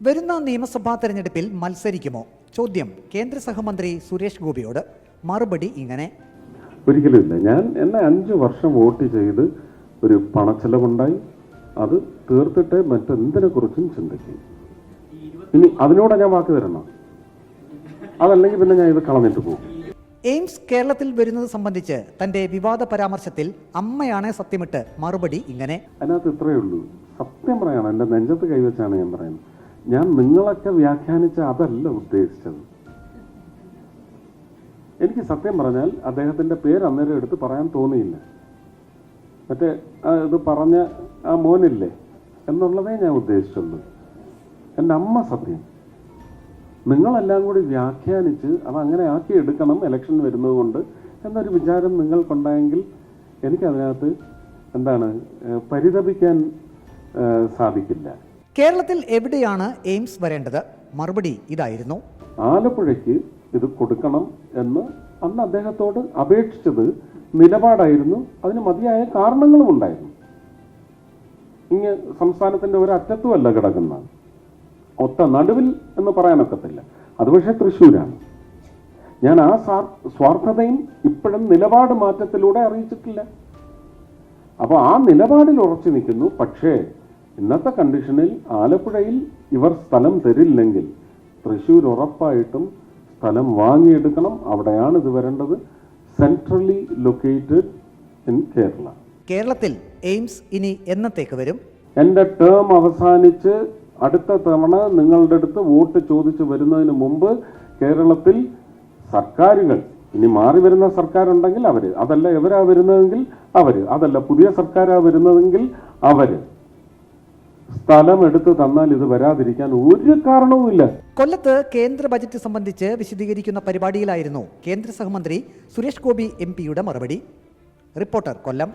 വരുന്ന നിയമസഭാ തെരഞ്ഞെടുപ്പിൽ മത്സരിക്കുമോ? ചോദ്യം കേന്ദ്ര സഹമന്ത്രി സുരേഷ് ഗോപിയോട്. മറുപടി ഇങ്ങനെ: ഒരിക്കലുമില്ല. എന്നെ 5 വർഷം വോട്ട് ചെയ്ത് ഒരു പണച്ചെലവുണ്ടായി. അത് തീർത്തിട്ട് മറ്റെന്തിനെ കുറിച്ചും ചിന്തിക്കും. ഇനി അതിനോട് ഞാൻ വാക്ക് തരണം. അതല്ലെങ്കിൽ പിന്നെ ഞാൻ ഇത് കളഞ്ഞിട്ട് പോകും. എയിംസ് കേരളത്തിൽ വരുന്നത് സംബന്ധിച്ച് തന്റെ വിവാദ പരാമർശത്തിൽ അമ്മയാണ് സത്യമിട്ട് മറുപടി ഇങ്ങനെ: അതിനകത്ത് ഇത്രയേ ഉള്ളൂ. സത്യം പറയണം, എൻ്റെ നെഞ്ചത്ത് കൈവച്ചാണ് ഞാൻ പറയുന്നത്. ഞാൻ നിങ്ങളൊക്കെ വ്യാഖ്യാനിച്ച അതല്ല ഉദ്ദേശിച്ചത്. എനിക്ക് സത്യം പറഞ്ഞാൽ അദ്ദേഹത്തിൻ്റെ പേര് അന്നേരം എടുത്ത് പറയാൻ തോന്നിയില്ല. മറ്റേ ഇത് പറഞ്ഞ ആ മോനില്ലേ എന്നുള്ളതേ ഞാൻ ഉദ്ദേശിച്ചുള്ളൂ. എൻ്റെ അമ്മ സത്യം. നിങ്ങളെല്ലാം കൂടി വ്യാഖ്യാനിച്ച് അതങ്ങനെ ആക്കി എടുക്കണം ഇലക്ഷൻ വരുന്നത് കൊണ്ട് എന്നൊരു വിചാരം നിങ്ങൾക്കുണ്ടായെങ്കിൽ എനിക്കതിനകത്ത് പരിതപിക്കാൻ സാധിക്കില്ല. കേരളത്തിൽ എവിടെയാണ് എയിംസ് വരേണ്ടത്? മറുപടി ഇതായിരുന്നു: ആലപ്പുഴയ്ക്ക് ഇത് കൊടുക്കണം എന്ന് അന്ന് അദ്ദേഹത്തോട് അപേക്ഷിച്ചത് നിലപാടായിരുന്നു. അതിന് മതിയായ കാരണങ്ങളും ഉണ്ടായിരുന്നു. ഇങ്ങ് സംസ്ഥാനത്തിന്റെ ഒരറ്റത്തുമല്ല കിടക്കുന്ന, ഒത്ത നടുവിൽ എന്ന് പറയാനൊക്കത്തില്ല. അത് പക്ഷേ തൃശ്ശൂരാണ്. ഞാൻ ആ സ്വാർത്ഥതയും ഇപ്പോഴും നിലപാട് മാറ്റത്തിലൂടെ അറിയിച്ചിട്ടില്ല. അപ്പോൾ ആ നിലപാടിൽ ഉറച്ചു നിൽക്കുന്നു. പക്ഷേ ഇന്നത്തെ കണ്ടീഷനിൽ ആലപ്പുഴയിൽ ഇവർ സ്ഥലം തരില്ലെങ്കിൽ തൃശ്ശൂർ ഉറപ്പായിട്ടും സ്ഥലം വാങ്ങിയെടുക്കണം. അവിടെയാണ് ഇത് വരേണ്ടത്. Centrally located in Kerala. കേരളത്തിൽ എയിംസ് ഇനി എന്നത്തേക്ക് വരും? എൻ്റെ ടേം അവസാനിച്ച് അടുത്ത തവണ നിങ്ങളുടെ അടുത്ത് വോട്ട് ചോദിച്ചു വരുന്നതിന് മുമ്പ് കേരളത്തിൽ സർക്കാരുകൾ, ഇനി മാറി വരുന്ന സർക്കാരുണ്ടെങ്കിൽ അവർ, അതല്ല എവരാ വരുന്നതെങ്കിൽ അവർ, അതല്ല പുതിയ സർക്കാരാ വരുന്നതെങ്കിൽ അവർ സ്ഥലം എടുത്ത് തന്നാൽ ഇത് വരാതിരിക്കാൻ ഒരു കാരണവുമില്ല. കൊല്ലത്ത് കേന്ദ്ര ബജറ്റ് സംബന്ധിച്ച് വിശദീകരിക്കുന്ന പരിപാടിയിലായിരുന്നു കേന്ദ്ര സഹമന്ത്രി സുരേഷ് ഗോപി MP യുടെ മറുപടി. റിപ്പോർട്ടർ, കൊല്ലം.